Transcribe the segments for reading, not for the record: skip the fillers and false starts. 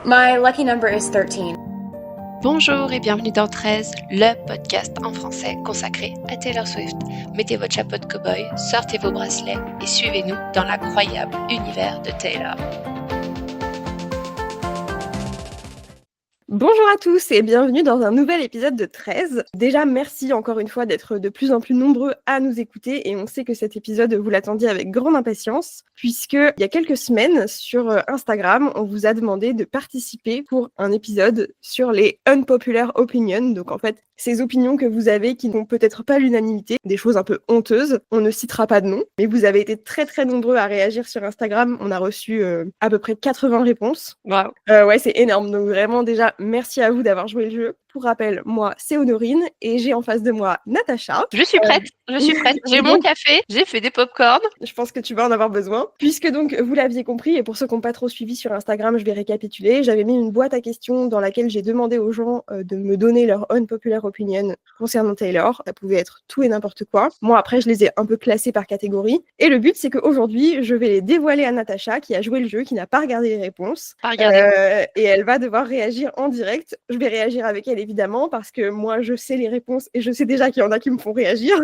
My lucky number is 13. Bonjour et bienvenue dans 13, le podcast en français consacré à Taylor Swift. Mettez votre chapeau de cow-boy, sortez vos bracelets et suivez-nous dans l'incroyable univers de Taylor. Bonjour à tous et bienvenue dans un nouvel épisode de 13. Déjà, merci encore une fois d'être de plus en plus nombreux à nous écouter et on sait que cet épisode, vous l'attendiez avec grande impatience puisque il y a quelques semaines sur Instagram, on vous a demandé de participer pour un épisode sur les unpopular opinions. Donc en fait, ces opinions que vous avez qui n'ont peut-être pas l'unanimité, des choses un peu honteuses, on ne citera pas de nom, mais vous avez été très très nombreux à réagir sur Instagram. On a reçu à peu près 80 réponses. Wow. Ouais, c'est énorme. Donc vraiment déjà, merci à vous d'avoir joué le jeu. Pour rappel, moi, c'est Honorine et j'ai en face de moi Natacha. Je suis prête, J'ai mon café, j'ai fait des pop-corn. Je pense que tu vas en avoir besoin. Puisque donc, vous l'aviez compris, et pour ceux qui n'ont pas trop suivi sur Instagram, je vais récapituler. J'avais mis une boîte à questions dans laquelle j'ai demandé aux gens de me donner leur unpopular opinion concernant Taylor. Ça pouvait être tout et n'importe quoi. Moi, après, je les ai un peu classés par catégorie. Et le but, c'est qu'aujourd'hui, je vais les dévoiler à Natacha, qui a joué le jeu, qui n'a pas regardé les réponses. Et elle va devoir réagir en direct. Je vais réagir avec elle, évidemment, parce que moi, je sais les réponses et je sais déjà qu'il y en a qui me font réagir.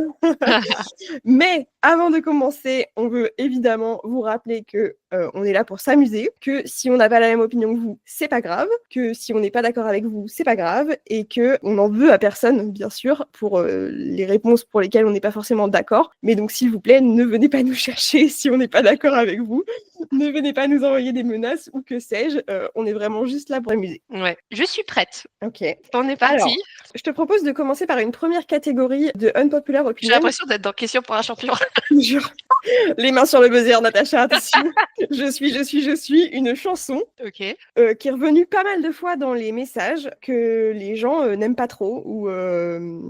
Mais avant de commencer, on veut évidemment vous rappeler que on est là pour s'amuser, que si on n'a pas la même opinion que vous, c'est pas grave, que si on n'est pas d'accord avec vous, c'est pas grave, et que on n'en veut à personne, bien sûr, pour les réponses pour lesquelles on n'est pas forcément d'accord. Mais donc, s'il vous plaît, ne venez pas nous chercher si on n'est pas d'accord avec vous. Ne venez pas nous envoyer des menaces ou que sais-je. On est vraiment juste là pour amuser. Ouais, je suis prête. Ok. On est parti. Alors, je te propose de commencer par une première catégorie de unpopular opinion. J'ai l'impression d'être dans Question pour un champion. Je jure. Les mains sur le buzzer, Natacha, attention. Je suis une chanson Ok. qui est revenue pas mal de fois dans les messages que les gens n'aiment pas trop ou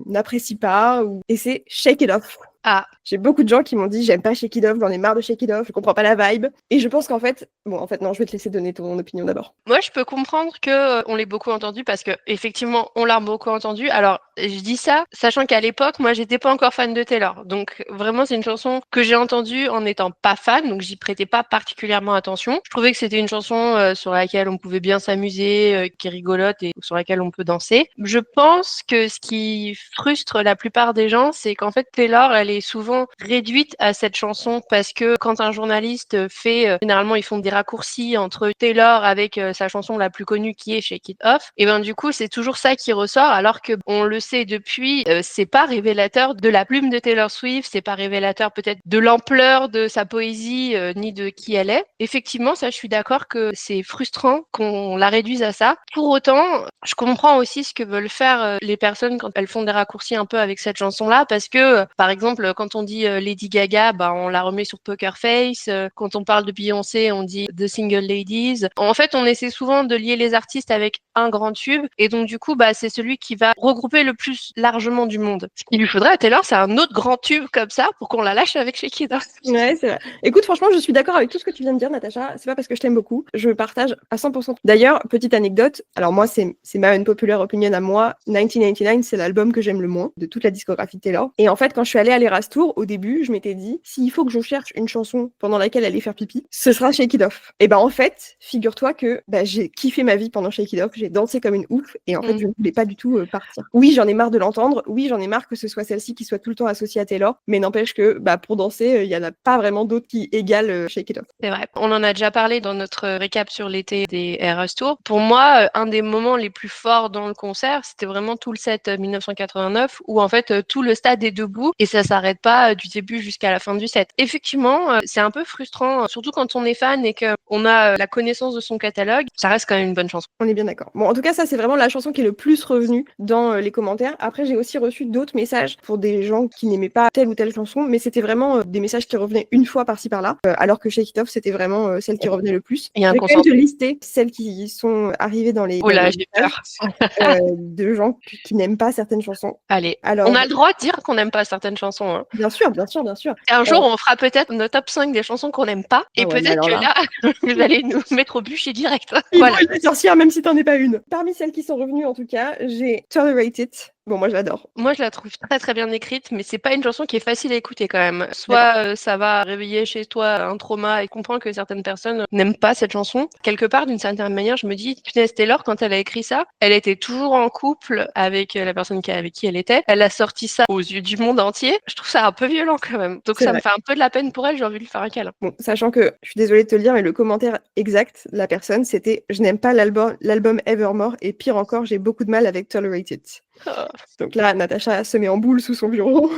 n'apprécient pas. Et c'est Shake It Off. Ah. J'ai beaucoup de gens qui m'ont dit j'aime pas Shake It Off, j'en ai marre de Shake It Off, je comprends pas la vibe. Et je pense qu'en fait, non, je vais te laisser donner ton opinion d'abord. Moi, je peux comprendre que on l'ait beaucoup entendu parce que effectivement, on l'a beaucoup entendu. Alors, je dis ça, sachant qu'à l'époque, moi, j'étais pas encore fan de Taylor. Donc, vraiment, c'est une chanson que j'ai entendue en n'étant pas fan, donc j'y prêtais pas particulièrement attention. Je trouvais que c'était une chanson sur laquelle on pouvait bien s'amuser, qui est rigolote et sur laquelle on peut danser. Je pense que ce qui frustre la plupart des gens, c'est qu'en fait, Taylor, elle est souvent réduite à cette chanson parce que quand un journaliste fait, généralement ils font des raccourcis entre Taylor avec sa chanson la plus connue qui est Shake It Off, et ben du coup c'est toujours ça qui ressort alors que on le sait depuis, c'est pas révélateur de la plume de Taylor Swift, c'est pas révélateur peut-être de l'ampleur de sa poésie ni de qui elle est. Effectivement, ça je suis d'accord que c'est frustrant qu'on la réduise à ça. Pour autant, je comprends aussi ce que veulent faire les personnes quand elles font des raccourcis un peu avec cette chanson-là parce que par exemple quand on dit Lady Gaga, bah, on la remet sur Poker Face. Quand on parle de Beyoncé, on dit The Single Ladies. En fait, on essaie souvent de lier les artistes avec un grand tube. Et donc, du coup, bah, c'est celui qui va regrouper le plus largement du monde. Ce qu'il lui faudrait à Taylor, c'est un autre grand tube comme ça pour qu'on la lâche avec Shake It Off. Ouais, c'est vrai. Écoute, franchement, je suis d'accord avec tout ce que tu viens de dire, Natacha. C'est pas parce que je t'aime beaucoup. Je partage à 100%. D'ailleurs, petite anecdote. Alors moi, c'est ma unpopular opinion à moi. 1999, c'est l'album que j'aime le moins de toute la discographie de Taylor. Et en fait, quand je suis allée à l'Eras Tour, au début, je m'étais dit, s'il faut que je cherche une chanson pendant laquelle aller faire pipi, ce sera Shake It Off. Et ben en fait, figure-toi que j'ai kiffé ma vie pendant Shake It Off, j'ai dansé comme une ouf, et en fait, je ne voulais pas du tout partir. Oui, j'en ai marre de l'entendre, oui, j'en ai marre que ce soit celle-ci qui soit tout le temps associée à Taylor, mais n'empêche que pour danser, il y en a pas vraiment d'autres qui égalent Shake It Off. C'est vrai. On en a déjà parlé dans notre récap sur l'été des Eras Tour. Pour moi, un des moments les plus forts dans le concert, c'était vraiment tout le set 1989 où en fait tout le stade est debout et ça s'arrête pas du début jusqu'à la fin du set. Effectivement, c'est un peu frustrant, surtout quand on est fan et qu'on a la connaissance de son catalogue. Ça reste quand même une bonne chanson. On est bien d'accord. Bon, en tout cas, ça, c'est vraiment la chanson qui est le plus revenue dans les commentaires. Après, j'ai aussi reçu d'autres messages pour des gens qui n'aimaient pas telle ou telle chanson, mais c'était vraiment des messages qui revenaient une fois par-ci par-là, alors que Shake It Off, c'était vraiment celle qui revenait le plus. Il y a un je vais quand même te lister celles qui sont arrivées dans les... Oh là, j'ai peur. de gens qui n'aiment pas certaines chansons. Allez, alors, on a le droit de dire qu'on n'aime pas certaines chansons. Hein. Bien sûr, bien sûr, bien sûr. Et un jour, on fera peut-être notre top 5 des chansons qu'on n'aime pas. Et peut-être que là, vous allez nous mettre au bûcher direct. Voilà. Sorcière, même si t'en es pas une. Parmi celles qui sont revenues, en tout cas, j'ai Tolerate It. Bon, moi, je l'adore. Moi, je la trouve très très bien écrite, mais c'est pas une chanson qui est facile à écouter quand même. Soit ça va réveiller chez toi un trauma et comprendre que certaines personnes n'aiment pas cette chanson. Quelque part, d'une certaine manière, je me dis, punaise, Taylor, quand elle a écrit ça, elle était toujours en couple avec la personne avec qui elle était. Elle a sorti ça aux yeux du monde entier. Je trouve ça un peu violent quand même. Donc C'est ça vrai. me fait un peu de la peine pour elle, j'ai envie de lui faire un câlin. Bon, sachant que, je suis désolée de te le dire, mais le commentaire exact de la personne, c'était « Je n'aime pas l'album Evermore, et pire encore, j'ai beaucoup de mal avec Tolerated ». Oh, Donc là, Natacha se met en boule sous son bureau.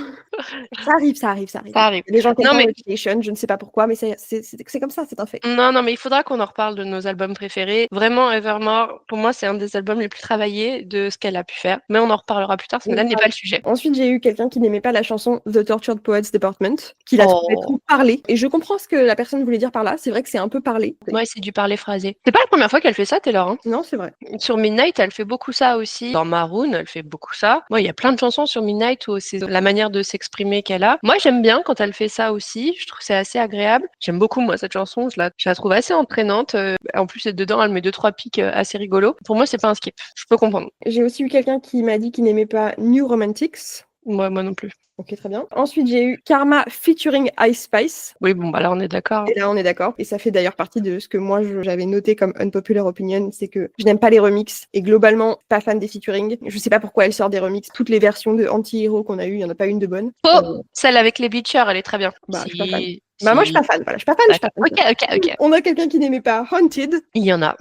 Ça arrive. ça arrive. Il y a des gens qui aiment Non, pas mais Reputation, je ne sais pas pourquoi, mais c'est comme ça, c'est un fait. non, mais il faudra qu'on en reparle de nos albums préférés. Vraiment, Evermore, pour moi, c'est un des albums les plus travaillés de ce qu'elle a pu faire. Mais on en reparlera plus tard, parce que là n'est pas le sujet. Ensuite, j'ai eu quelqu'un qui n'aimait pas la chanson The Tortured Poets Department, qui la trouvait trop parlée. Et je comprends ce que la personne voulait dire par là. C'est vrai que c'est un peu parlé. Ouais, c'est du parler phrasé. C'est pas la première fois qu'elle fait ça, Taylor. Hein. Non, c'est vrai. Sur Midnight, elle fait beaucoup ça aussi. Dans Maroon, elle fait beaucoup ça. Moi, il y a plein de chansons sur Midnight où c'est la manière de s'exprimer qu'elle a. Moi, j'aime bien quand elle fait ça aussi. Je trouve que c'est assez agréable. J'aime beaucoup, moi, cette chanson. Je la trouve assez entraînante. En plus, dedans, elle met 2-3 pics assez rigolos. Pour moi, c'est pas un skip. Je peux comprendre. J'ai aussi eu quelqu'un qui m'a dit qu'il n'aimait pas New Romantics. Moi non plus. Ok, très bien. Ensuite, j'ai eu Karma featuring Ice Spice. Oui, bon, bah là, on est d'accord. Et là, on est d'accord. Et ça fait d'ailleurs partie de ce que moi, j'avais noté comme unpopular opinion, c'est que je n'aime pas les remixes. Et globalement, pas fan des featuring. Je sais pas pourquoi elle sort des remixes. Toutes les versions de Anti-Hero qu'on a eues, il n'y en a pas une de bonne. Oh, celle avec les Bleachers, elle est très bien. Bah, je suis pas fan. Bah, moi, je suis pas fan. Voilà, je suis pas fan. Ok. On a quelqu'un qui n'aimait pas Haunted. Il y en a.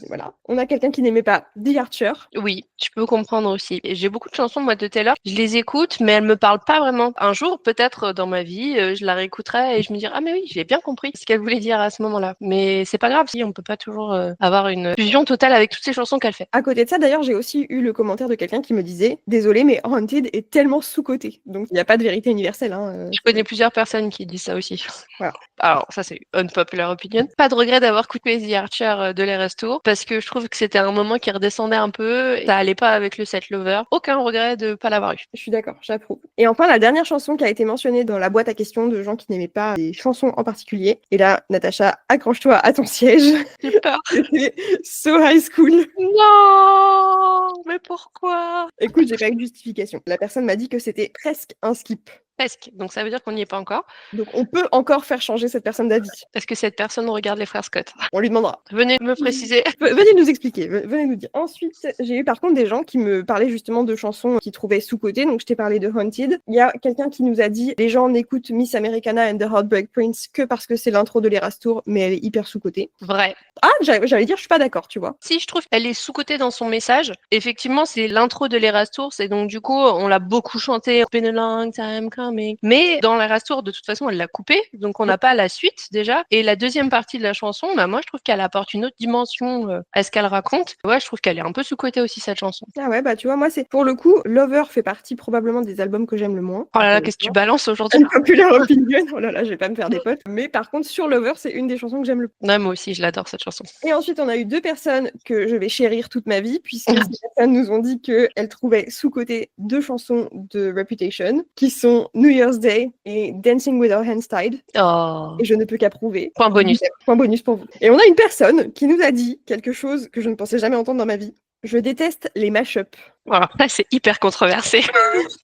Voilà. On a quelqu'un qui n'aimait pas The Archer. Oui, je peux comprendre aussi. Et j'ai beaucoup de chansons, moi, de Taylor. Je les écoute, mais elles me parlent pas vraiment. Un jour, peut-être dans ma vie, je la réécouterai et je me dirai, ah, mais oui, j'ai bien compris ce qu'elle voulait dire à ce moment-là. Mais c'est pas grave, si on peut pas toujours avoir une fusion totale avec toutes ces chansons qu'elle fait. À côté de ça, d'ailleurs, j'ai aussi eu le commentaire de quelqu'un qui me disait, désolé, mais Haunted est tellement sous-coté. Donc, il n'y a pas de vérité universelle. Hein. Je connais plusieurs personnes qui disent ça aussi. Voilà. Alors, ça, c'est unpopular opinion. Pas de regret d'avoir coupé The Archer de Les Restos, parce que je trouve que c'était un moment qui redescendait un peu, et ça allait pas avec le set Lover. Aucun regret de pas l'avoir eu. Je suis d'accord, j'approuve. Et enfin, la dernière chanson qui a été mentionnée dans la boîte à questions de gens qui n'aimaient pas des chansons en particulier. Et là, Natacha, accroche-toi à ton siège. J'ai peur. C'était So High School. Non, mais pourquoi? Écoute, j'ai pas eu de justification. La personne m'a dit que c'était presque un skip. Presque. Donc ça veut dire qu'on n'y est pas encore. Donc on peut encore faire changer cette personne d'avis. Est-ce que cette personne regarde les frères Scott? On lui demandera. Venez me préciser. Venez nous expliquer, venez nous dire. Ensuite, j'ai eu par contre des gens qui me parlaient justement de chansons qu'ils trouvaient sous-cotées. Donc je t'ai parlé de Haunted. Il y a quelqu'un qui nous a dit les gens n'écoutent Miss Americana and the Heartbreak Prince que parce que c'est l'intro de l'Eras Tour, mais elle est hyper sous-cotée. Vrai. Ah, j'allais dire, je suis pas d'accord, tu vois. Si je trouve qu'elle est sous-cotée dans son message, effectivement, c'est l'intro de l'Eras Tour, et donc du coup, on l'a beaucoup chanté, Been a long time coming. Mais dans l'Eras Tour, de toute façon, elle l'a coupé, donc on n'a pas la suite déjà. Et la deuxième partie de la chanson, bah moi, je trouve qu'elle apporte une autre dimension à ce qu'elle raconte. Ouais, je trouve qu'elle est un peu sous-cotée aussi, cette chanson. Ah ouais, bah tu vois, moi, c'est pour le coup, Lover fait partie probablement des albums que j'aime le moins. Oh là là, qu'est-ce que tu balances aujourd'hui? Unpopular opinion. Oh là là, je vais pas me faire des potes. Mais par contre, sur Lover, c'est une des chansons que j'aime le plus. Ouais, moi aussi, je l'adore, cette chanson. Et ensuite, on a eu deux personnes que je vais chérir toute ma vie, puisque ces personnes nous ont dit qu'elles trouvaient sous-côté deux chansons de Reputation, qui sont New Year's Day et Dancing with Our Hands Tied. Oh. Et je ne peux qu'approuver. Point bonus. Point bonus pour vous. Et on a une personne qui nous a dit quelque chose que je ne pensais jamais entendre dans ma vie. Je déteste les mash-ups. Voilà, là c'est hyper controversé.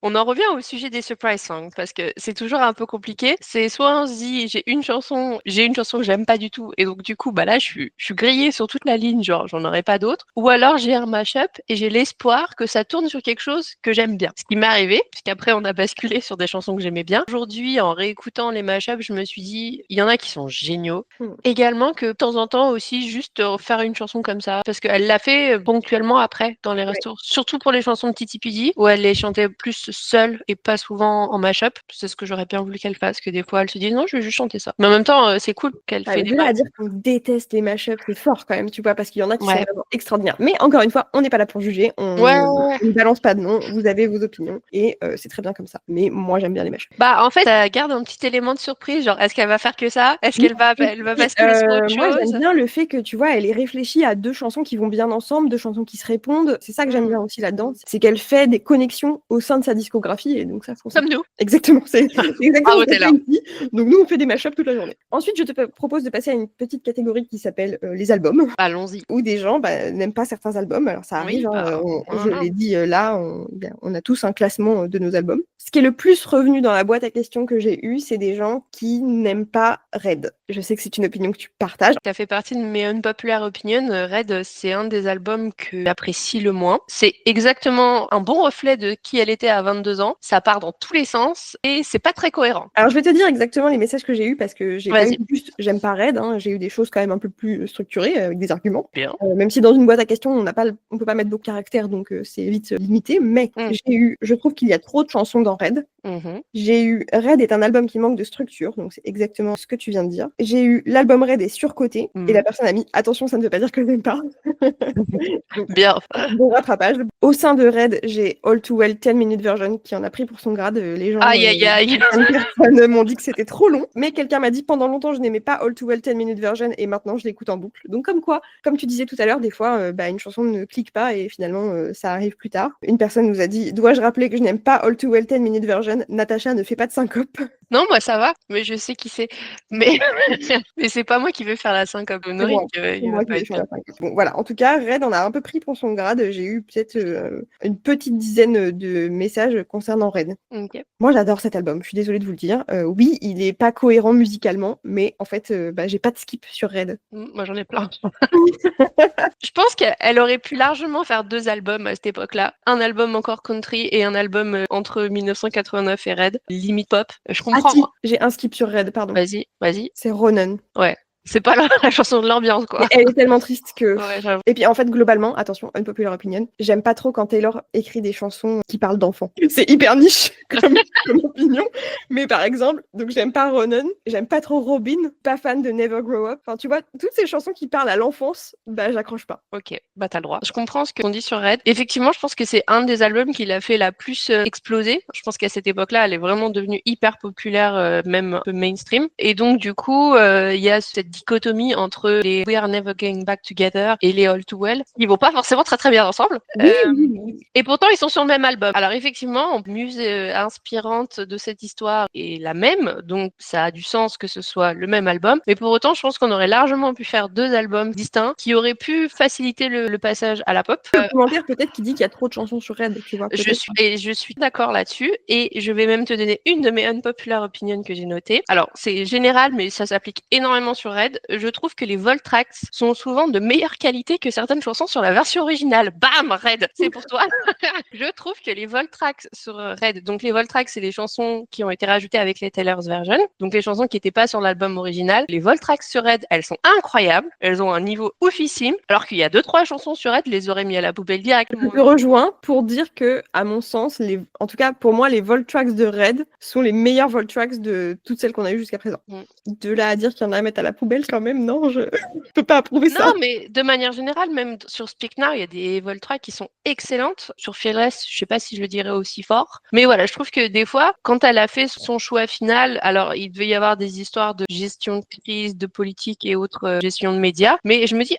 On en revient au sujet des surprise songs parce que c'est toujours un peu compliqué. C'est soit on se dit j'ai une chanson que j'aime pas du tout et donc du coup bah là je suis grillée sur toute la ligne, genre j'en aurai pas d'autres. Ou alors j'ai un mashup et j'ai l'espoir que ça tourne sur quelque chose que j'aime bien. Ce qui m'est arrivé puisqu'après on a basculé sur des chansons que j'aimais bien. Aujourd'hui en réécoutant les mashups, je me suis dit il y en a qui sont géniaux. Également que de temps en temps aussi juste faire une chanson comme ça parce qu'elle l'a fait ponctuellement après dans les restos, surtout pour les chansons de Titi Pudi où elle les chantait plus seule et pas souvent en mashup. C'est ce que j'aurais bien voulu qu'elle fasse, que des fois elle se dise non je vais juste chanter ça. Mais en même temps c'est cool qu'elle fait des à dire qu'on déteste les mashups, c'est fort quand même, tu vois, parce qu'il y en a qui sont vraiment extraordinaires. Mais encore une fois, on n'est pas là pour juger, on ne balance pas de nom, vous avez vos opinions et c'est très bien comme ça. Mais moi j'aime bien les mashups. Bah en fait ça garde un petit élément de surprise, genre est-ce qu'elle va faire que ça? Est-ce qu'elle va basculer sur autre chose? Moi j'aime bien le fait que tu vois elle est réfléchie à deux chansons qui vont bien ensemble, deux chansons qui se répondent. C'est ça que j'aime bien aussi là-dedans. là-dedans, c'est qu'elle fait des connexions au sein de sa discographie, et donc ça, je Comme nous. exactement, c'est exactement Bravo, ce qu'elle Taylor. fait ici. Donc nous, on fait des mashups toute la journée. Ensuite, je te propose de passer à une petite catégorie qui s'appelle les albums, Allons-y. où des gens n'aiment pas certains albums. Alors ça arrive, Oui, bah, je l'ai dit là, on a tous un classement de nos albums. Ce qui est le plus revenu dans la boîte à questions que j'ai eue, c'est des gens qui n'aiment pas Red. Je sais que c'est une opinion que tu partages. Ça fait partie de mes unpopular opinions. Red, c'est un des albums que j'apprécie le moins. C'est exactement un bon reflet de qui elle était à 22 ans. Ça part dans tous les sens et c'est pas très cohérent. Alors je vais te dire exactement les messages que j'ai eus, parce que j'ai pas Vas-y. eu juste j'aime pas Red, hein, j'ai eu des choses quand même un peu plus structurées avec des arguments. Bien. Même si dans une boîte à questions on peut pas mettre beaucoup de caractères, donc c'est vite limité. Mais je trouve qu'il y a trop de chansons dans Red. J'ai eu Red est un album qui manque de structure, donc c'est exactement ce que tu viens de dire. J'ai eu l'album Red est surcoté, et la personne a mis attention, ça ne veut pas dire que je n'aime pas. Donc, bien. Bon rattrapage. Au sein de Red, j'ai All Too Well 10-minute version qui en a pris pour son grade. Les gens personnes m'ont dit que c'était trop long, mais quelqu'un m'a dit pendant longtemps je n'aimais pas All Too Well 10-minute version et maintenant je l'écoute en boucle. Donc comme quoi, comme tu disais tout à l'heure, des fois une chanson ne clique pas et finalement ça arrive plus tard. Une personne nous a dit dois-je rappeler que je n'aime pas All Too Well 10-minute version, Natacha ne fait pas de syncope. Non, moi ça va, mais je sais qui c'est. Mais, mais c'est pas moi qui vais faire la syncope honorique. Bon, voilà, en tout cas, Red en a un peu pris pour son grade. J'ai eu peut-être une petite dizaine de messages concernant Red. Okay. Moi, j'adore cet album, je suis désolée de vous le dire. Oui, il est pas cohérent musicalement, mais en fait, j'ai pas de skip sur Red. Moi, j'en ai plein. Je pense qu'elle aurait pu largement faire 2 albums à cette époque-là. Un album encore country et un album entre 1989 et Red, limite pop. Je comprends. Ah si, j'ai un skip sur Red, pardon. Vas-y. C'est Ronan. Ouais. C'est pas la chanson de l'ambiance, quoi. Mais elle est tellement triste que... Ouais, j'avoue. Et puis en fait, globalement, attention, unpopular opinion, j'aime pas trop quand Taylor écrit des chansons qui parlent d'enfants. C'est hyper niche comme opinion. Mais par exemple, donc j'aime pas Ronan, j'aime pas trop Robin, pas fan de Never Grow Up. Enfin, tu vois, toutes ces chansons qui parlent à l'enfance, j'accroche pas. Ok, t'as le droit. Je comprends ce qu'on dit sur Red. Effectivement, je pense que c'est un des albums qui l'a fait la plus exploser. Je pense qu'à cette époque-là, elle est vraiment devenue hyper populaire, même un peu mainstream. Et donc, du coup, il y a cette dichotomie entre les We Are Never Going Back Together et les All Too Well. Ils vont pas forcément très très bien ensemble. Oui. Et pourtant, ils sont sur le même album. Alors effectivement, muse inspirante de cette histoire est la même, donc ça a du sens que ce soit le même album. Mais pour autant, je pense qu'on aurait largement pu faire 2 albums distincts qui auraient pu faciliter le passage à la pop. Le commentaire peut-être qui dit qu'il y a trop de chansons sur Red, tu vois. Je suis d'accord là-dessus, et je vais même te donner une de mes unpopular opinions que j'ai notées. Alors c'est général, mais ça s'applique énormément sur Red. Je trouve que les Volt Tracks sont souvent de meilleure qualité que certaines chansons sur la version originale. Bam, Red, c'est pour toi. Je trouve que les Volt Tracks sur Red, donc les Volt Tracks, c'est les chansons qui ont été rajoutées avec les Taylor's version, donc les chansons qui n'étaient pas sur l'album original. Les Volt Tracks sur Red, elles sont incroyables, elles ont un niveau oufissime, alors qu'il y a 2-3 chansons sur Red, je les aurais mis à la poubelle directement. Je te rejoins pour dire que, à mon sens, en tout cas pour moi, les Volt Tracks de Red sont les meilleurs Volt Tracks de toutes celles qu'on a eues jusqu'à présent. De là à dire qu'il y en a à mettre à la poubelle quand même, non, je peux pas approuver ça. Non, mais de manière générale, même sur Speak Now, il y a des Volt Tracks qui sont excellentes. Sur Fearless, je sais pas si je le dirais aussi fort. Mais voilà, je trouve que des fois, quand elle a fait son choix final, alors il devait y avoir des histoires de gestion de crise, de politique et autres gestion de médias. Mais je me dis,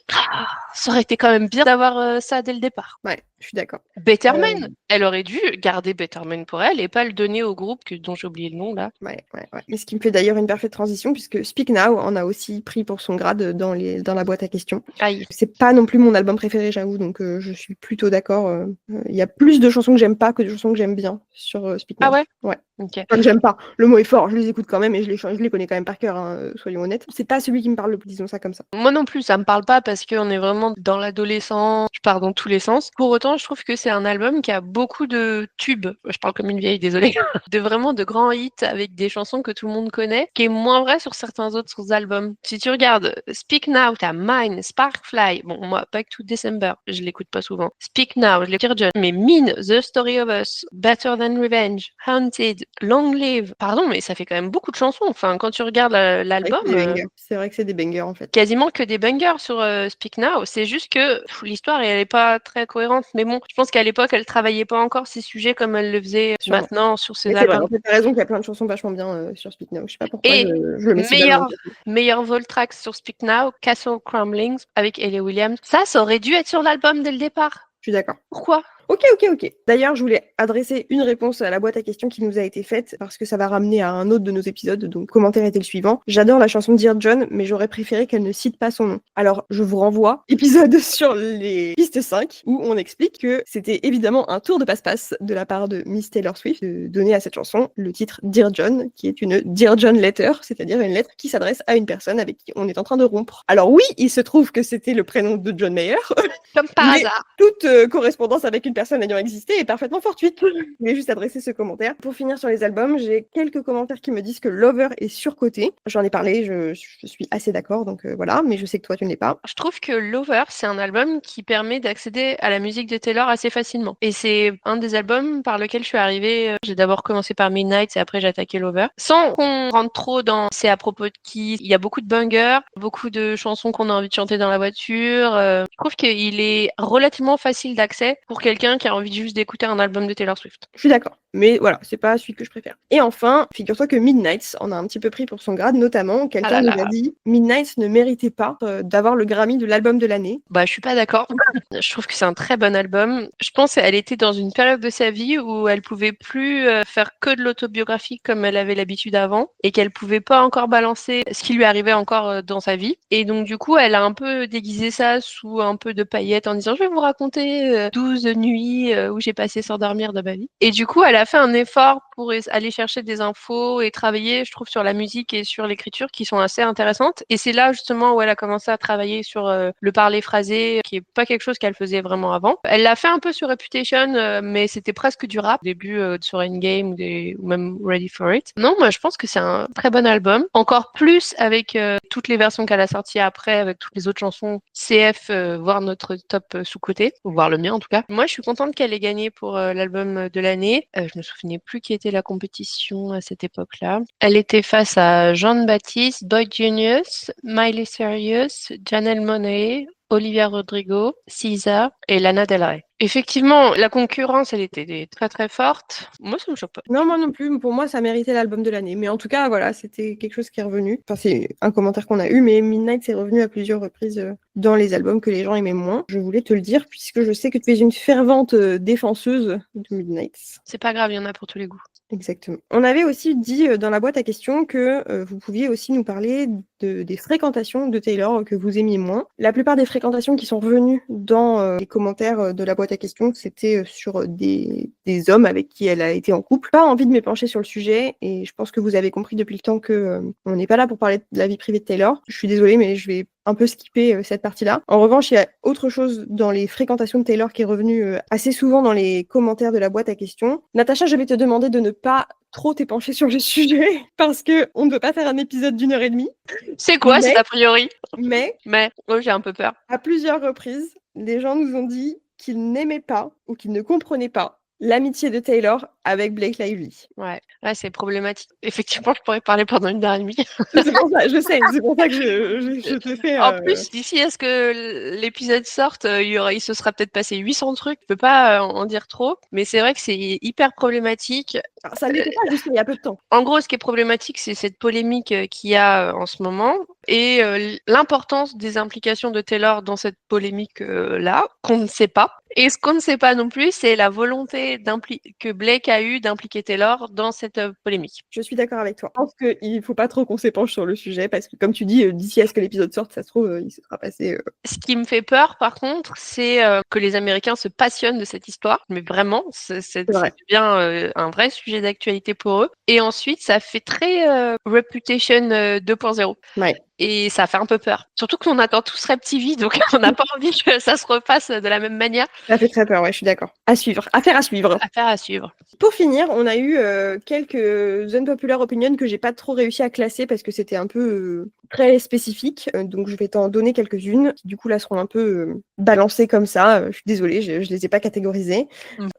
ça aurait été quand même bien d'avoir ça dès le départ. Ouais, je suis d'accord. Better Man, elle aurait dû garder Better Man pour elle et pas le donner au groupe dont j'ai oublié le nom là. Ouais. Mais ce qui me fait d'ailleurs une parfaite transition, puisque Speak Now en a aussi pris pour son grade dans la boîte à questions. Aïe. C'est pas non plus mon album préféré, j'avoue, donc je suis plutôt d'accord. Il y a plus de chansons que j'aime pas que de chansons que j'aime bien sur Speak Now. Ah ouais. Ouais. Okay. Enfin, que j'aime pas. Le mot est fort, je les écoute quand même et je les connais quand même par cœur, hein, soyons honnêtes. C'est pas celui qui me parle le plus, disons ça comme ça. Moi non plus, ça me parle pas parce qu'on est vraiment dans l'adolescence, je pars dans tous les sens. Pour autant, je trouve que c'est un album qui a beaucoup de tubes, je parle comme une vieille, désolée, de grands hits avec des chansons que tout le monde connaît, qui est moins vrai sur certains autres albums. Si tu regardes Speak Now, t'as Mine, Sparkfly, bon moi, Back to December, je l'écoute pas souvent. Speak Now, je l'écoute jeune, mais Mean, The Story of Us, Better Than Revenge, Haunted, Long Live, pardon, mais ça fait quand même beaucoup de chansons. Enfin, quand tu regardes l'album, c'est vrai que c'est des bangers en fait. Quasiment que des bangers sur Speak Now. C'est juste que l'histoire, elle est pas très cohérente. Mais bon, je pense qu'à l'époque, elle travaillait pas encore ces sujets comme elle le faisait maintenant sur ses albums. Tu as raison qu'il y a plein de chansons vachement bien sur Speak Now. Je sais pas pourquoi je le mets meilleur Volt Track sur Speak Now, Castle Crumblings avec Ellie Williams. Ça aurait dû être sur l'album dès le départ. Je suis d'accord. Pourquoi ? Ok. D'ailleurs, je voulais adresser une réponse à la boîte à questions qui nous a été faite parce que ça va ramener à un autre de nos épisodes. Donc, le commentaire était le suivant. J'adore la chanson Dear John, mais j'aurais préféré qu'elle ne cite pas son nom. Alors, je vous renvoie épisode sur les pistes 5 où on explique que c'était évidemment un tour de passe-passe de la part de Miss Taylor Swift de donner à cette chanson le titre Dear John, qui est une Dear John letter, c'est-à-dire une lettre qui s'adresse à une personne avec qui on est en train de rompre. Alors oui, il se trouve que c'était le prénom de John Mayer. Comme par Mais hasard. toute correspondance avec une personne ayant existé est parfaitement fortuite. Je voulais juste adresser ce commentaire. Pour finir sur les albums, j'ai quelques commentaires qui me disent que Lover est surcoté. J'en ai parlé, je suis assez d'accord, donc voilà, mais je sais que toi tu ne l'es pas. Je trouve que Lover, c'est un album qui permet d'accéder à la musique de Taylor assez facilement. Et c'est un des albums par lequel je suis arrivée. J'ai d'abord commencé par Midnight et après j'ai attaqué Lover. Sans qu'on rentre trop dans c'est à propos de qui. Il y a beaucoup de bangers, beaucoup de chansons qu'on a envie de chanter dans la voiture. Je trouve qu'il est relativement facile d'accès pour quelqu'un qui a envie juste d'écouter un album de Taylor Swift. Je suis d'accord, mais voilà, c'est pas celui que je préfère. Et enfin, figure-toi que Midnight en a un petit peu pris pour son grade, notamment quelqu'un nous a dit Midnight ne méritait pas d'avoir le Grammy de l'album de l'année. Bah, je suis pas d'accord. Je trouve que c'est un très bon album. Je pense qu'elle était dans une période de sa vie où elle pouvait plus faire que de l'autobiographie comme elle avait l'habitude avant et qu'elle pouvait pas encore balancer ce qui lui arrivait encore dans sa vie. Et donc, du coup, elle a un peu déguisé ça sous un peu de paillettes en disant je vais vous raconter 12 nuits où j'ai passé sans dormir de ma vie. Et du coup, elle a fait un effort pour aller chercher des infos et travailler, je trouve, sur la musique et sur l'écriture qui sont assez intéressantes. Et c'est là justement où elle a commencé à travailler sur le parler phrasé, qui est pas quelque chose qu'elle faisait vraiment avant. Elle l'a fait un peu sur Reputation, mais c'était presque du rap au début sur Endgame ou même Ready for It. Non, moi je pense que c'est un très bon album. Encore plus avec toutes les versions qu'elle a sorties après, avec toutes les autres chansons CF, voire notre top sous-côté, voire le mien en tout cas. Moi je suis contente qu'elle ait gagné pour l'album de l'année. Je me souvenais plus qui était la compétition à cette époque-là. Elle était face à Jean-Baptiste, Boy Genius, Miley Cyrus, Janelle Monáe, Olivia Rodrigo, SZA et Lana Del Rey. Effectivement, la concurrence, elle était très très forte. Moi, ça me choque pas. Non, moi non plus. Pour moi, ça méritait l'album de l'année. Mais en tout cas, voilà, c'était quelque chose qui est revenu. Enfin, c'est un commentaire qu'on a eu, mais Midnight c'est revenu à plusieurs reprises dans les albums que les gens aimaient moins. Je voulais te le dire puisque je sais que tu es une fervente défenseuse de Midnight. C'est pas grave, il y en a pour tous les goûts. Exactement. On avait aussi dit dans la boîte à questions que vous pouviez aussi nous parler des fréquentations de Taylor que vous aimiez moins. La plupart des fréquentations qui sont revenues dans les commentaires de la boîte à questions, c'était sur des hommes avec qui elle a été en couple. Pas envie de m'épancher sur le sujet et je pense que vous avez compris depuis le temps que on n'est pas là pour parler de la vie privée de Taylor. Je suis désolée, mais je vais un peu skipper cette partie-là. En revanche, il y a autre chose dans les fréquentations de Taylor qui est revenu assez souvent dans les commentaires de la boîte à questions. Natacha, je vais te demander de ne pas trop t'épancher sur le sujet parce que on ne peut pas faire un épisode d'1h30. C'est quoi, c'est a priori? Mais moi, j'ai un peu peur. À plusieurs reprises, les gens nous ont dit qu'ils n'aimaient pas ou qu'ils ne comprenaient pas l'amitié de Taylor avec Blake Lively. Ouais, là c'est problématique. Effectivement, je pourrais parler pendant 1h30. C'est pour ça, je sais, c'est pour ça que je te fais. En plus, d'ici à ce que l'épisode sorte, il se sera peut-être passé 800 trucs. Je peux pas en dire trop, mais c'est vrai que c'est hyper problématique. Alors, ça n'était pas jusqu'il y a peu de temps. En gros, ce qui est problématique, c'est cette polémique qu'il y a en ce moment et l'importance des implications de Taylor dans cette polémique-là, qu'on ne sait pas. Et ce qu'on ne sait pas non plus, c'est la volonté que Blake a eue d'impliquer Taylor dans cette polémique. Je suis d'accord avec toi. Je pense qu'il ne faut pas trop qu'on s'épanche sur le sujet parce que, comme tu dis, d'ici à ce que l'épisode sorte, ça se trouve, il se sera passé. Ce qui me fait peur, par contre, c'est que les Américains se passionnent de cette histoire. Mais vraiment, c'est bien un vrai sujet d'actualité pour eux. Et ensuite, ça fait très Reputation 2.0. Ouais. Et ça fait un peu peur. Surtout qu'on attend tous Rep TV, donc on n'a pas envie que ça se repasse de la même manière. Ça fait très peur, ouais, je suis d'accord. À suivre. Affaire à suivre. Affaire à suivre. Pour finir, on a eu quelques unpopular opinions que j'ai pas trop réussi à classer parce que c'était un peu très spécifique. Donc je vais t'en donner quelques-unes qui du coup là seront un peu balancées comme ça. Je suis désolée, je les ai pas catégorisées.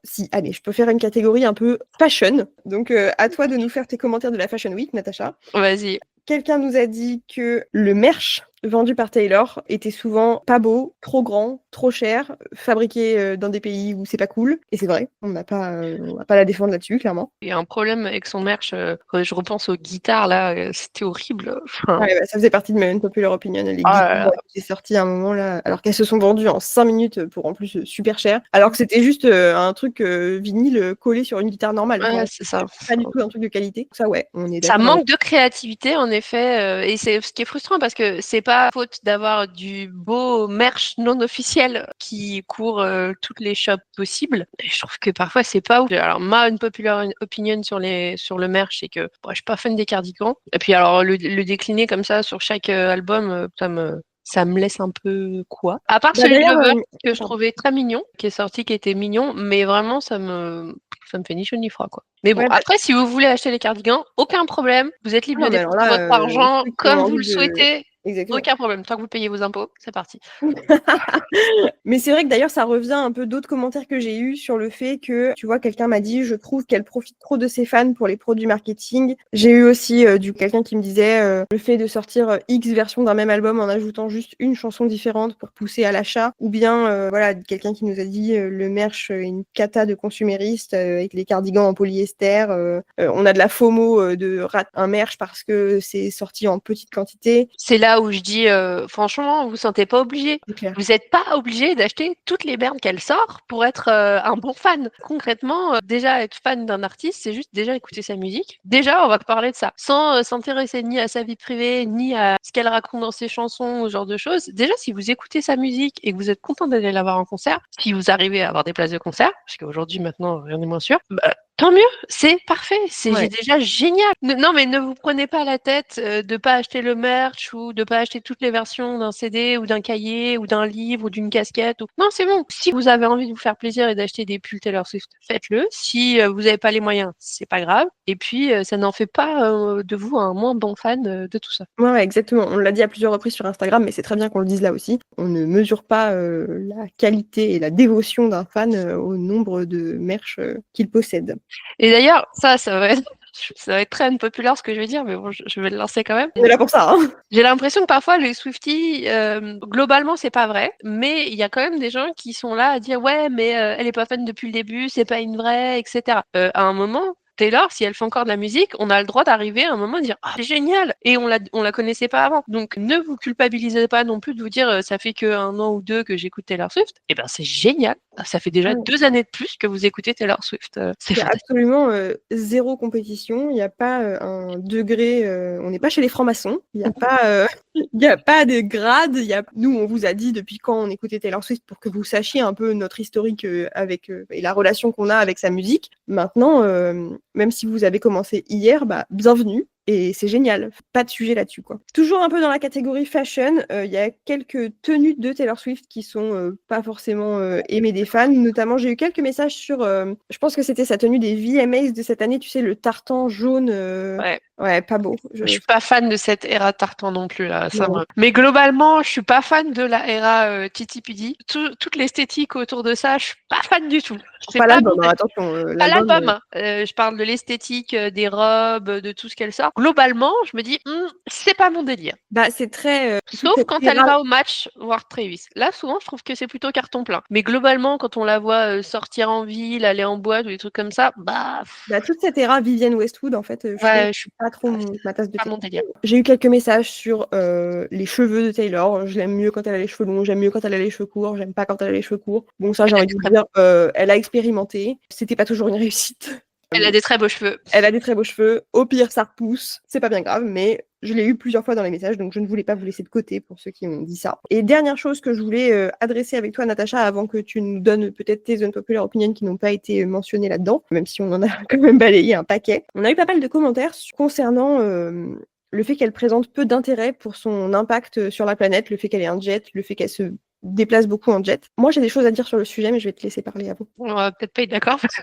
Si, allez, je peux faire une catégorie un peu fashion. Donc à toi de nous faire tes commentaires de la Fashion Week, Natacha. Vas-y. Quelqu'un nous a dit que le merch vendus par Taylor étaient souvent pas beaux, trop grands, trop chers, fabriqués dans des pays où c'est pas cool. Et c'est vrai, on va pas la défendre là-dessus, clairement. Il y a un problème avec son merch. Je repense aux guitares, là, c'était horrible. Enfin, Ouais, bah, ça faisait partie de ma unpopular opinion. Les ah guitares là là. qui étaient sorties à un moment là, alors qu'elles se sont vendues en 5 minutes pour en plus super cher, alors que c'était juste un truc vinyle collé sur une guitare normale. Ouais, Enfin, c'est ça. pas du tout un truc de qualité. Ça, ouais, on est Ça d'accord. manque de créativité, en effet, et c'est ce qui est frustrant parce que c'est pas faute d'avoir du beau merch non officiel qui court toutes les shops possibles. Et je trouve que parfois c'est pas ouf. Alors ma unpopular opinion sur le merch, c'est que je suis pas fan des cardigans. Et puis alors le décliner comme ça sur chaque album, ça me laisse un peu quoi. À part Bah, celui de d'ailleurs, Lover que je pardon. trouvais très mignon, qui est sorti, qui était mignon, mais vraiment ça me fait ni chaud ni froid, quoi. Mais bon, Ouais, bah, après, si vous voulez acheter les cardigans, aucun problème. Vous êtes libre ah de non, mais alors dépenser là, votre argent ceux qui ont comme vous envie le de. souhaitez. Exactement. Aucun problème. Tant que vous payez vos impôts, c'est parti. Mais c'est vrai que d'ailleurs, ça revient un peu d'autres commentaires que j'ai eus sur le fait que, tu vois, quelqu'un m'a dit, je trouve qu'elle profite trop de ses fans pour les produits marketing. J'ai eu aussi quelqu'un qui me disait le fait de sortir X versions d'un même album en ajoutant juste une chanson différente pour pousser à l'achat. Ou bien, voilà, quelqu'un qui nous a dit le merch est une cata de consumériste avec les cardigans en polyester. On a de la FOMO de rater un merch parce que c'est sorti en petite quantité. C'est là où je dis, franchement, vous vous sentez pas obligé. C'est clair. Vous n'êtes pas obligé d'acheter toutes les merdes qu'elle sort pour être un bon fan. Concrètement, déjà être fan d'un artiste, c'est juste déjà écouter sa musique. Déjà, on va parler de ça, sans s'intéresser ni à sa vie privée, ni à ce qu'elle raconte dans ses chansons, ce genre de choses. Déjà, si vous écoutez sa musique et que vous êtes content d'aller la voir en concert, si vous arrivez à avoir des places de concert, parce qu'aujourd'hui, maintenant, rien n'est moins sûr, bah, tant mieux, c'est parfait, c'est Ouais. déjà génial. Non, mais ne vous prenez pas la tête de pas acheter le merch ou de pas acheter toutes les versions d'un CD ou d'un cahier ou d'un livre ou d'une casquette. Non, c'est bon. Si vous avez envie de vous faire plaisir et d'acheter des pulls Taylor Swift, faites-le. Si vous n'avez pas les moyens, c'est pas grave. Et puis, ça n'en fait pas de vous un moins bon fan de tout ça. Ouais, exactement. On l'a dit à plusieurs reprises sur Instagram, mais c'est très bien qu'on le dise là aussi. On ne mesure pas la qualité et la dévotion d'un fan au nombre de merch qu'il possède. Et d'ailleurs, ça va être très unpopular ce que je vais dire, mais bon, je vais le lancer quand même. On est là pour ça, hein. J'ai l'impression que parfois les Swifties, globalement c'est pas vrai, mais il y a quand même des gens qui sont là à dire ouais mais elle est pas fan depuis le début, c'est pas une vraie, etc. À un moment, Taylor, si elle fait encore de la musique, on a le droit d'arriver à un moment et dire ah c'est génial et on la connaissait pas avant. Donc ne vous culpabilisez pas non plus de vous dire ça fait que 1 an ou 2 que j'écoute Taylor Swift. Eh ben c'est génial, ça fait déjà Ouais. 2 années de plus que vous écoutez Taylor Swift. C'est Il y a fantastique. absolument zéro compétition. Il n'y a pas un degré. On n'est pas chez les francs-maçons. Il n'y a pas, il y a pas de grade. Nous, on vous a dit depuis quand on écoutait Taylor Swift pour que vous sachiez un peu notre historique avec et la relation qu'on a avec sa musique. Maintenant, même si vous avez commencé hier, bah, bienvenue. Et c'est génial, pas de sujet là-dessus, quoi. Toujours un peu dans la catégorie fashion, il y a quelques tenues de Taylor Swift qui sont pas forcément aimées des fans. Notamment, j'ai eu quelques messages sur, je pense que c'était sa tenue des VMAs de cette année, tu sais, le tartan jaune. Ouais. Ouais, pas beau. Je suis pas fan de cette era tartan non plus là. Non. Mais globalement, je suis pas fan de la era Titi Pidi. Toute l'esthétique autour de ça, je suis pas fan du tout. C'est Pas pas mon l'album, hein, attention. pas L'album, l'album, hein. Je parle de l'esthétique, des robes, de tout ce qu'elle sort. Globalement, je me dis, c'est pas mon délire. bah, c'est très. Toute Sauf cette quand elle era. va au match voir Travis. Là, souvent, je trouve que c'est plutôt carton plein. Mais globalement, quand on la voit sortir en ville, aller en boîte ou des trucs comme ça, bah, Bah, toute cette era Vivienne Westwood, en fait, je trouve ouais, je suis pas trop ma tasse de pas thé. mon délire. J'ai eu quelques messages sur les cheveux de Taylor. Je l'aime mieux quand elle a les cheveux longs, j'aime mieux quand elle a les cheveux courts, j'aime pas quand elle a les cheveux courts. Bon, ça, j'ai envie de vous dire, elle a expérimenté. C'était pas toujours une réussite. Elle a des très beaux cheveux. Elle a des très beaux cheveux. Au pire, ça repousse. C'est pas bien grave, mais je l'ai eu plusieurs fois dans les messages, donc je ne voulais pas vous laisser de côté pour ceux qui ont dit ça. Et dernière chose que je voulais adresser avec toi, Natacha, avant que tu nous donnes peut-être tes unpopular opinions qui n'ont pas été mentionnées là-dedans, même si on en a quand même balayé un paquet. On a eu pas mal de commentaires concernant le fait qu'elle présente peu d'intérêt pour son impact sur la planète, le fait qu'elle ait un jet, le fait qu'elle se déplace beaucoup en jet. Moi, j'ai des choses à dire sur le sujet, mais je vais te laisser parler avant. On va peut-être pas être d'accord parce que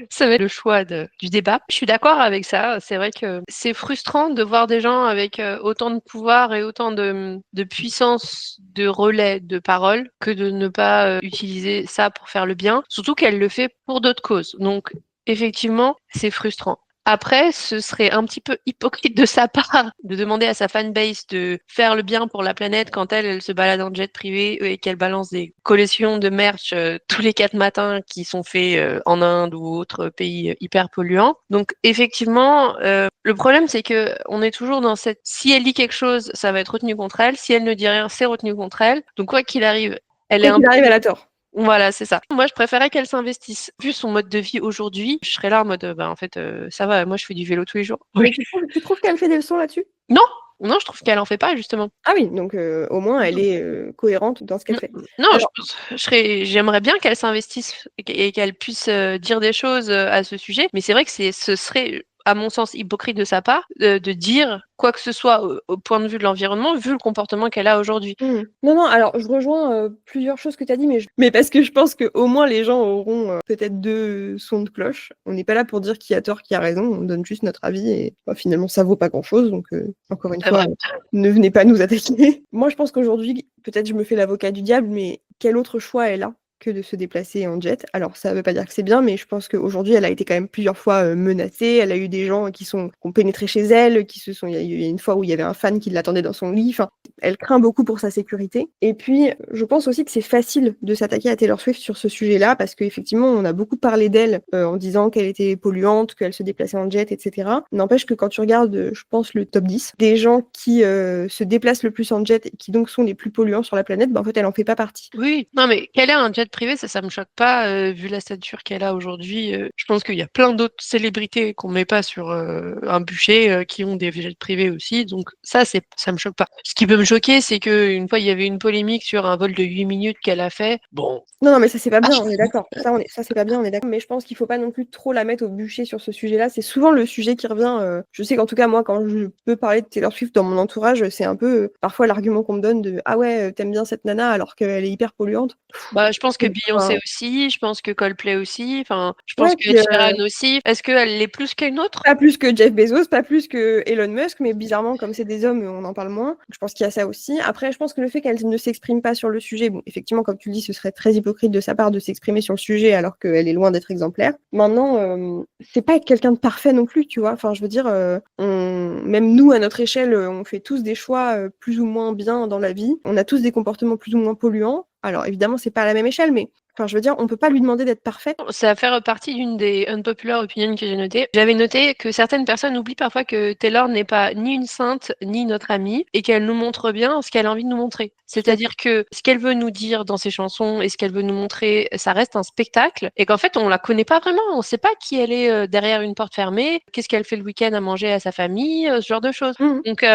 ça va être le choix du débat. Je suis d'accord avec ça. C'est vrai que c'est frustrant de voir des gens avec autant de pouvoir et autant de puissance de relais de parole que de ne pas utiliser ça pour faire le bien. Surtout qu'elle le fait pour d'autres causes. Donc, effectivement, c'est frustrant. Après, ce serait un petit peu hypocrite de sa part de demander à sa fanbase de faire le bien pour la planète quand elle se balade en jet privé et qu'elle balance des collections de merch tous les 4 matins qui sont faits en Inde ou autres pays hyper polluants. Donc effectivement, le problème c'est que on est toujours dans cette... Si elle dit quelque chose, ça va être retenu contre elle. Si elle ne dit rien, c'est retenu contre elle. Donc quoi qu'il arrive, elle est Quoi qu'il arrive, elle a tort. Voilà, c'est ça. Moi, je préférais qu'elle s'investisse. Vu son mode de vie aujourd'hui, je serais là en mode, en fait, ça va, moi, je fais du vélo tous les jours. Mais tu trouves qu'elle fait des leçons là-dessus? Non, non, je trouve qu'elle en fait pas, justement. Ah oui, donc au moins, elle est cohérente dans ce qu'elle fait. Non, Alors- j'aimerais bien qu'elle s'investisse et qu'elle puisse dire des choses à ce sujet, mais c'est vrai que ce serait, à mon sens, hypocrite de sa part de dire quoi que ce soit au point de vue de l'environnement, vu le comportement qu'elle a aujourd'hui. Non, non, alors je rejoins plusieurs choses que tu as dit, mais parce que je pense qu'au moins les gens auront peut-être 2 sons de cloche. On n'est pas là pour dire qui a tort, qui a raison, on donne juste notre avis et finalement ça vaut pas grand-chose, donc encore une C'est fois, vrai. ne venez pas nous attaquer. Moi je pense qu'aujourd'hui, peut-être je me fais l'avocat du diable, mais quel autre choix elle a que de se déplacer en jet? Alors ça veut pas dire que c'est bien, mais je pense qu'aujourd'hui elle a été quand même plusieurs fois menacée, elle a eu des gens qui ont pénétré chez elle, il y a eu une fois où il y avait un fan qui l'attendait dans son lit, enfin, elle craint beaucoup pour sa sécurité. Et puis, je pense aussi que c'est facile de s'attaquer à Taylor Swift sur ce sujet-là, parce qu'effectivement, on a beaucoup parlé d'elle en disant qu'elle était polluante, qu'elle se déplaçait en jet, etc. N'empêche que quand tu regardes, je pense, le top 10, des gens qui se déplacent le plus en jet et qui donc sont les plus polluants sur la planète, en fait, elle en fait pas partie. Oui, non, mais qu'elle ait un jet privé, ça me choque pas, vu la stature qu'elle a aujourd'hui. Je pense qu'il y a plein d'autres célébrités qu'on met pas sur un bûcher qui ont des jets privés aussi, donc ça me choque pas. Ce qui peut me choquer, c'est qu'une fois, il y avait une polémique sur un vol de 8 minutes qu'elle a fait. Bon. Non, mais ça, c'est pas bien, on est d'accord. Ça, c'est pas bien, on est d'accord. Mais je pense qu'il faut pas non plus trop la mettre au bûcher sur ce sujet-là. C'est souvent le sujet qui revient. Je sais qu'en tout cas, moi, quand je peux parler de Taylor Swift dans mon entourage, c'est un peu parfois l'argument qu'on me donne de ah ouais, t'aimes bien cette nana alors qu'elle est hyper polluante. Bah, je pense que Beyoncé aussi, je pense que Coldplay aussi, enfin, je pense que Ed Sheeran aussi. Est-ce qu'elle l'est plus qu'une autre? Pas plus que Jeff Bezos, pas plus que Elon Musk, mais bizarrement, comme c'est des hommes, on en parle moins. Je pense qu'il y a ça aussi. Après, je pense que le fait qu'elle ne s'exprime pas sur le sujet, bon, effectivement, comme tu le dis, ce serait très hypocrite de sa part de s'exprimer sur le sujet alors qu'elle est loin d'être exemplaire. Maintenant, c'est pas quelqu'un de parfait non plus, tu vois. Enfin, je veux dire, même nous, à notre échelle, on fait tous des choix plus ou moins bien dans la vie. On a tous des comportements plus ou moins polluants. Alors, évidemment, c'est pas à la même échelle, mais enfin, je veux dire, on peut pas lui demander d'être parfaite. Ça fait partie d'une des unpopular opinions que j'ai notées. J'avais noté que certaines personnes oublient parfois que Taylor n'est pas ni une sainte, ni notre amie, et qu'elle nous montre bien ce qu'elle a envie de nous montrer. C'est-à-dire que ce qu'elle veut nous dire dans ses chansons et ce qu'elle veut nous montrer, ça reste un spectacle, et qu'en fait, on la connaît pas vraiment. On sait pas qui elle est derrière une porte fermée, qu'est-ce qu'elle fait le week-end à manger à sa famille, ce genre de choses. Donc,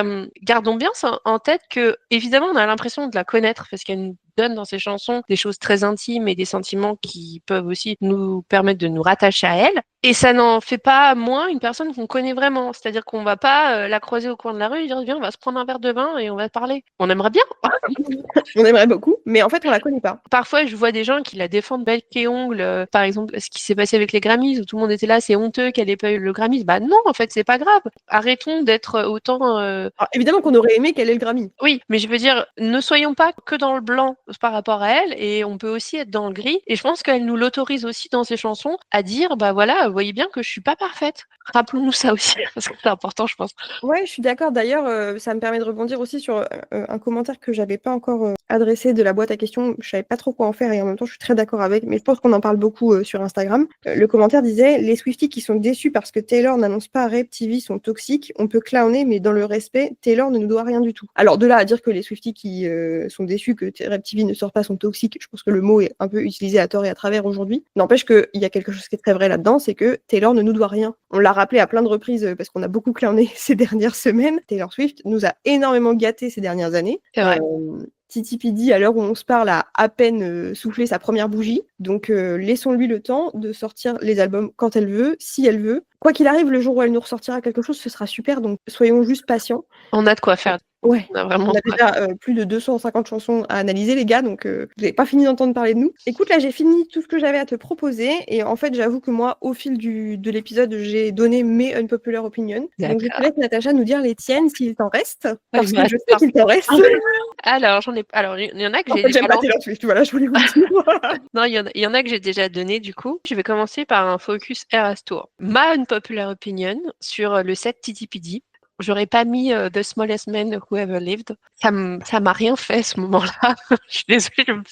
gardons bien ça en tête que, évidemment, on a l'impression de la connaître parce qu'elle nous donne dans ses chansons des choses très intimes et des sentiments qui peuvent aussi nous permettre de nous rattacher à elle. Et ça n'en fait pas moins une personne qu'on connaît vraiment. C'est-à-dire qu'on va pas la croiser au coin de la rue et dire viens, on va se prendre un verre de vin et on va parler. On aimerait bien. On aimerait beaucoup, mais en fait, on la connaît pas. Parfois, je vois des gens qui la défendent bec et ongles. Par exemple, ce qui s'est passé avec les Grammys, où tout le monde était là, c'est honteux qu'elle ait pas eu le Grammys. Bah non, en fait, c'est pas grave. Arrêtons d'être autant... Alors, évidemment qu'on aurait aimé qu'elle ait le Grammy. Oui, mais je veux dire, ne soyons pas que dans le blanc par rapport à elle, et on peut aussi être dans le gris. Et je pense qu'elle nous l'autorise aussi dans ses chansons à dire, bah voilà, vous voyez bien que je suis pas parfaite. Rappelons-nous ça aussi, parce que c'est important, je pense. Ouais, je suis d'accord. D'ailleurs, ça me permet de rebondir aussi sur un commentaire que j'avais pas encore adressé de la boîte à questions. Je savais pas trop quoi en faire et en même temps, je suis très d'accord avec. Mais je pense qu'on en parle beaucoup sur Instagram. Le commentaire disait les Swifties qui sont déçus parce que Taylor n'annonce pas Rap TV sont toxiques. On peut clowner, mais dans le respect, Taylor ne nous doit rien du tout. Alors de là à dire que les Swifties qui sont déçus que Rap TV ne sort pas sont toxiques, je pense que le mot est un peu utilisé à tort et à travers aujourd'hui. N'empêche qu'il y a quelque chose qui est très vrai là-dedans, c'est que Taylor ne nous doit rien. On l'a rappelé à plein de reprises parce qu'on a beaucoup clowné ces dernières semaines. Taylor Swift nous a énormément gâtés ces dernières années. C'est vrai. Titi Pidi, à l'heure où on se parle, a à peine soufflé sa première bougie. Donc, laissons-lui le temps de sortir les albums quand elle veut, si elle veut. Quoi qu'il arrive, le jour où elle nous ressortira quelque chose, ce sera super. Donc, soyons juste patients. On a de quoi faire. Ouais. On a vraiment On a déjà plus de 250 chansons à analyser, les gars, donc vous n'avez pas fini d'entendre parler de nous. Écoute, là, j'ai fini tout ce que j'avais à te proposer. Et en fait, j'avoue que moi, au fil de l'épisode, j'ai donné mes unpopular opinions. Donc, je te laisse, Natacha, nous dire les tiennes s'il t'en reste. Parce que je sais qu'il t'en reste. Alors, il y en a que En j'ai fait, déjà j'aime pas Taylor Swift, voilà, je voulais vous le dire. Non, il y en a que j'ai déjà donné du coup. Je vais commencer par un focus Eras Tour. Ma unpopular opinion sur le set TTPD. J'aurais pas mis The Smallest Man Who Ever Lived. Ça m'a rien fait ce moment-là. Je suis désolée, je vais me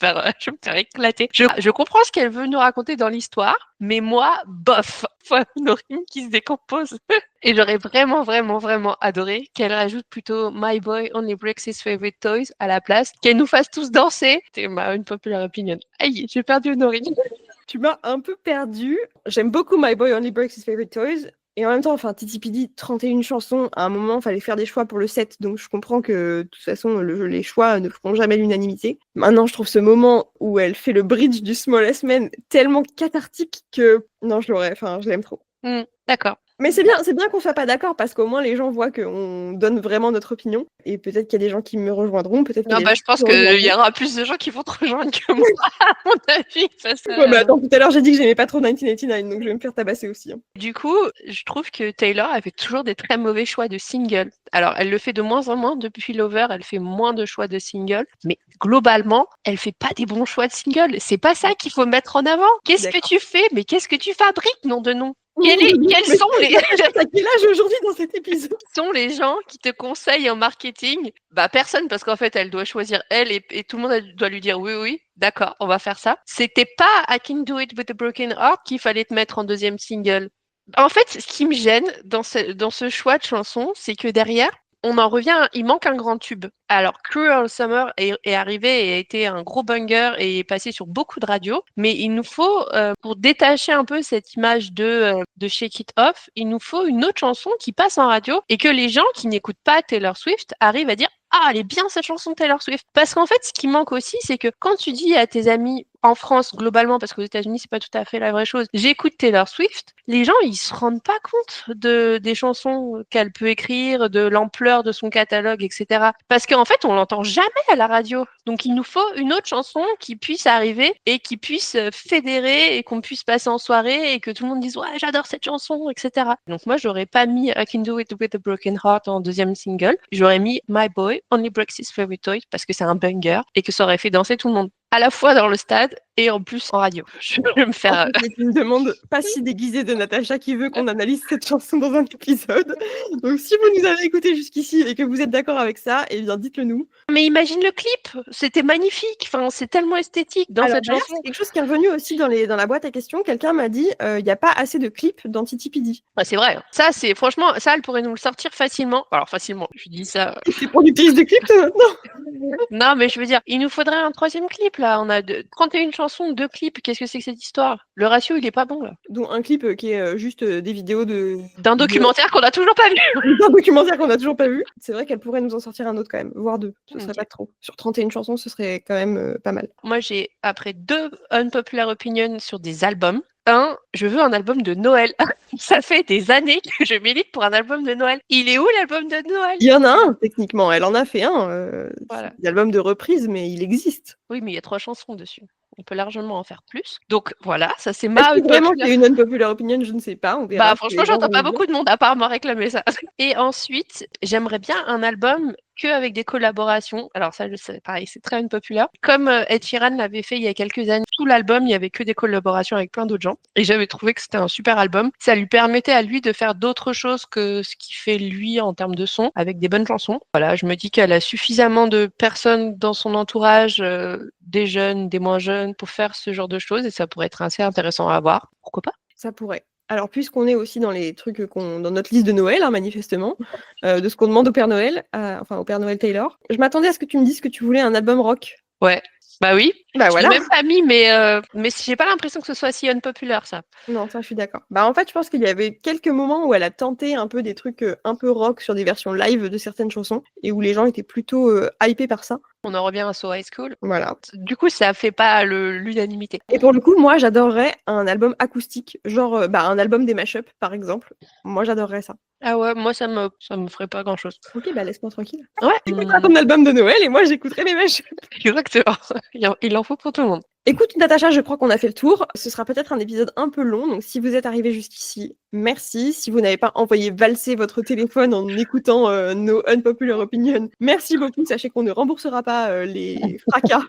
faire éclater. Je comprends ce qu'elle veut nous raconter dans l'histoire, mais moi, bof. Enfin, une rime qui se décompose. Et j'aurais vraiment, vraiment, vraiment adoré qu'elle rajoute plutôt My Boy Only Breaks His Favorite Toys à la place, qu'elle nous fasse tous danser. C'est ma unpopular opinion. Aïe, j'ai perdu une rime. Tu m'as un peu perdu. J'aime beaucoup My Boy Only Breaks His Favorite Toys. Et en même temps, enfin, TTPD, 31 chansons, à un moment, il fallait faire des choix pour le set. Donc, je comprends que, de toute façon, les choix ne feront jamais l'unanimité. Maintenant, je trouve ce moment où elle fait le bridge du Smallest Man tellement cathartique que, non, je l'aime trop. D'accord. Mais c'est bien qu'on soit pas d'accord parce qu'au moins les gens voient qu'on donne vraiment notre opinion. Et peut-être qu'il y a des gens qui me rejoindront, peut-être qu'il y a des gens je pense qu'il y aura plus de gens qui vont te rejoindre que moi, à mon avis. Ouais, mais attends, tout à l'heure j'ai dit que j'aimais pas trop 1989, donc je vais me faire tabasser aussi. Du coup, je trouve que Taylor a fait toujours des très mauvais choix de singles. Alors, elle le fait de moins en moins depuis Lover, elle fait moins de choix de singles, mais globalement, elle fait pas des bons choix de singles. C'est pas ça qu'il faut mettre en avant. Qu'est-ce que tu fais? Mais qu'est-ce que tu fabriques, nom de nom? Quels sont les T'as quel âge aujourd'hui dans cet épisode? sont les gens qui te conseillent en marketing? Bah personne, parce qu'en fait elle doit choisir elle et tout le monde doit lui dire oui, d'accord, on va faire ça. C'était pas I Can Do It With a Broken Heart qu'il fallait te mettre en deuxième single. En fait, ce qui me gêne dans ce choix de chanson, c'est que derrière, on en revient, il manque un grand tube. Alors, Cruel Summer est arrivé et a été un gros banger et est passé sur beaucoup de radios, mais il nous faut, pour détacher un peu cette image de Shake It Off, il nous faut une autre chanson qui passe en radio et que les gens qui n'écoutent pas Taylor Swift arrivent à dire ah, elle est bien cette chanson de Taylor Swift. Parce qu'en fait, ce qui manque aussi, c'est que quand tu dis à tes amis en France, globalement, parce qu'aux États-Unis, c'est pas tout à fait la vraie chose, j'écoute Taylor Swift, les gens, ils se rendent pas compte des chansons qu'elle peut écrire, de l'ampleur de son catalogue, etc. Parce qu'en fait, on l'entend jamais à la radio. Donc, il nous faut une autre chanson qui puisse arriver et qui puisse fédérer et qu'on puisse passer en soirée et que tout le monde dise ouais, j'adore cette chanson, etc. Donc, moi, j'aurais pas mis I Can Do It With a Broken Heart en deuxième single. J'aurais mis My Boy Only Breaks His Favorite Toys parce que c'est un banger et que ça aurait fait danser tout le monde. À la fois dans le stade et en plus en radio. Je vais me faire... C'est une demande pas si déguisée de Natacha qui veut qu'on analyse cette chanson dans un épisode. Donc si vous nous avez écouté jusqu'ici et que vous êtes d'accord avec ça, eh bien dites-le nous. Mais imagine le clip, c'était magnifique, enfin, c'est tellement esthétique dans cette chanson. C'est quelque chose qui est revenu aussi dans la boîte à questions. Quelqu'un m'a dit il n'y a pas assez de clips dans TTPD. Ouais, c'est vrai, ça c'est franchement, ça elle pourrait nous le sortir facilement. Alors facilement, je dis ça. C'est productrice de clips non. Non, mais je veux dire, il nous faudrait un troisième clip là. On a 31 chansons, 2 clips. Qu'est-ce que c'est que cette histoire? Le ratio, il est pas bon là. Dont un clip qui est juste des vidéos d'un documentaire qu'on a toujours pas vu. D'un documentaire qu'on a toujours pas vu. C'est vrai qu'elle pourrait nous en sortir un autre quand même, voire 2. Ce serait pas trop. Sur 31 chansons, ce serait quand même pas mal. Moi, j'ai après 2 unpopular opinions sur des albums. Je veux un album de Noël. Ça fait des années que je milite pour un album de Noël. Il est où l'album de Noël? Il y en a un, techniquement. Elle en a fait un. Voilà. C'est l'album de reprise, mais il existe. Oui, mais il y a 3 chansons dessus. On peut largement en faire plus. Donc voilà, ça c'est ma unpopular... Vraiment, c'est une unpopular opinion, je ne sais pas. On verra. Bah franchement, j'entends pas beaucoup de monde à part me réclamer ça. Et ensuite, j'aimerais bien un album avec des collaborations. Alors ça, pareil, c'est très unpopular. Comme Ed Sheeran l'avait fait il y a quelques années, tout l'album, il y avait que des collaborations avec plein d'autres gens. Et j'avais trouvé que c'était un super album. Ça lui permettait à lui de faire d'autres choses que ce qu'il fait lui en termes de son, avec des bonnes chansons. Voilà, je me dis qu'elle a suffisamment de personnes dans son entourage, des jeunes, des moins jeunes, pour faire ce genre de choses. Et ça pourrait être assez intéressant à voir. Pourquoi pas? Ça pourrait. Alors, puisqu'on est aussi dans les trucs dans notre liste de Noël, hein, manifestement, de ce qu'on demande au Père Noël, enfin au Père Noël Taylor, je m'attendais à ce que tu me dises que tu voulais un album rock. Ouais, bah oui. Bah Je voilà. l'ai même pas mis, mais j'ai pas l'impression que ce soit si unpopulaire, ça. Non, ça, je suis d'accord. Bah, en fait, je pense qu'il y avait quelques moments où elle a tenté un peu des trucs un peu rock sur des versions live de certaines chansons et où les gens étaient plutôt hypés par ça. On en revient à So High School. Voilà. Du coup, ça fait pas l'unanimité. Et pour le coup, moi, j'adorerais un album acoustique, genre un album des mashups, par exemple. Moi, j'adorerais ça. Ah ouais, moi, ça me ferait pas grand-chose. Ok, bah laisse-moi tranquille. Ouais. Écoute-moi ton album de Noël et moi, j'écouterai mes mashups. Exactement. Il en faut pour tout le monde. Écoute, Natacha, je crois qu'on a fait le tour. Ce sera peut-être un épisode un peu long, donc si vous êtes arrivé jusqu'ici, merci. Si vous n'avez pas envoyé valser votre téléphone en écoutant nos unpopular opinions, merci beaucoup. Sachez qu'on ne remboursera pas les fracas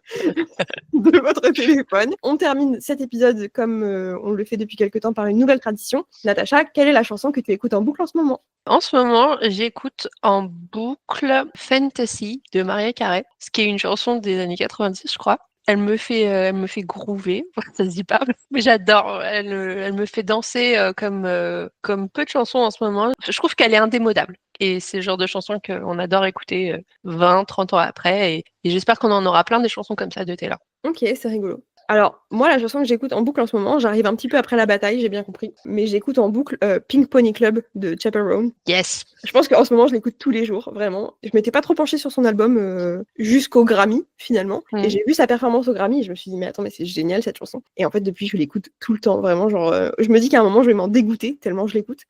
de votre téléphone. On termine cet épisode comme on le fait depuis quelque temps par une nouvelle tradition. Natacha, quelle est la chanson que tu écoutes en boucle en ce moment? En ce moment, j'écoute en boucle Fantasy de Maria Carey, ce qui est une chanson des années 90, je crois. Elle me fait groover, ça se dit pas, mais j'adore. Elle me fait danser comme peu de chansons en ce moment. Je trouve qu'elle est indémodable. Et c'est le genre de chanson qu'on adore écouter 20, 30 ans après. Et j'espère qu'on en aura plein des chansons comme ça de Taylor. Ok, c'est rigolo. Alors, moi, la chanson que j'écoute en boucle en ce moment, j'arrive un petit peu après la bataille, j'ai bien compris, mais j'écoute en boucle Pink Pony Club de Chaperone. Yes. Je pense qu'en ce moment, je l'écoute tous les jours, vraiment. Je m'étais pas trop penchée sur son album jusqu'au Grammy, finalement. Et j'ai vu sa performance au Grammy et je me suis dit, mais attends, mais c'est génial cette chanson. Et en fait, depuis, je l'écoute tout le temps, vraiment. Genre, je me dis qu'à un moment, je vais m'en dégoûter tellement je l'écoute.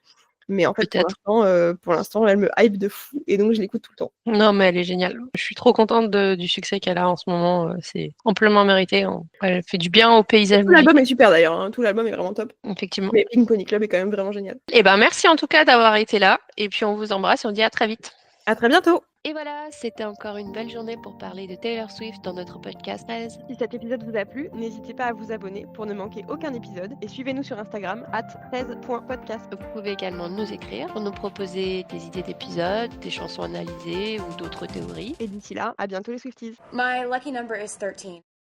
Mais en fait, pour l'instant, elle me hype de fou et donc je l'écoute tout le temps. Non, mais elle est géniale. Je suis trop contente du succès qu'elle a en ce moment. C'est amplement mérité. Elle fait du bien au paysage. Tout l'album est super d'ailleurs. Hein. Tout l'album est vraiment top. Effectivement. Mais Pink Pony Club est quand même vraiment génial. Et ben, merci en tout cas d'avoir été là. Et puis, on vous embrasse et on dit à très vite. À très bientôt. Et voilà, c'était encore une belle journée pour parler de Taylor Swift dans notre podcast 13. Si cet épisode vous a plu, n'hésitez pas à vous abonner pour ne manquer aucun épisode et suivez-nous sur Instagram @13.podcast. Vous pouvez également nous écrire pour nous proposer des idées d'épisodes, des chansons analysées ou d'autres théories. Et d'ici là, à bientôt les Swifties. My lucky number is 13.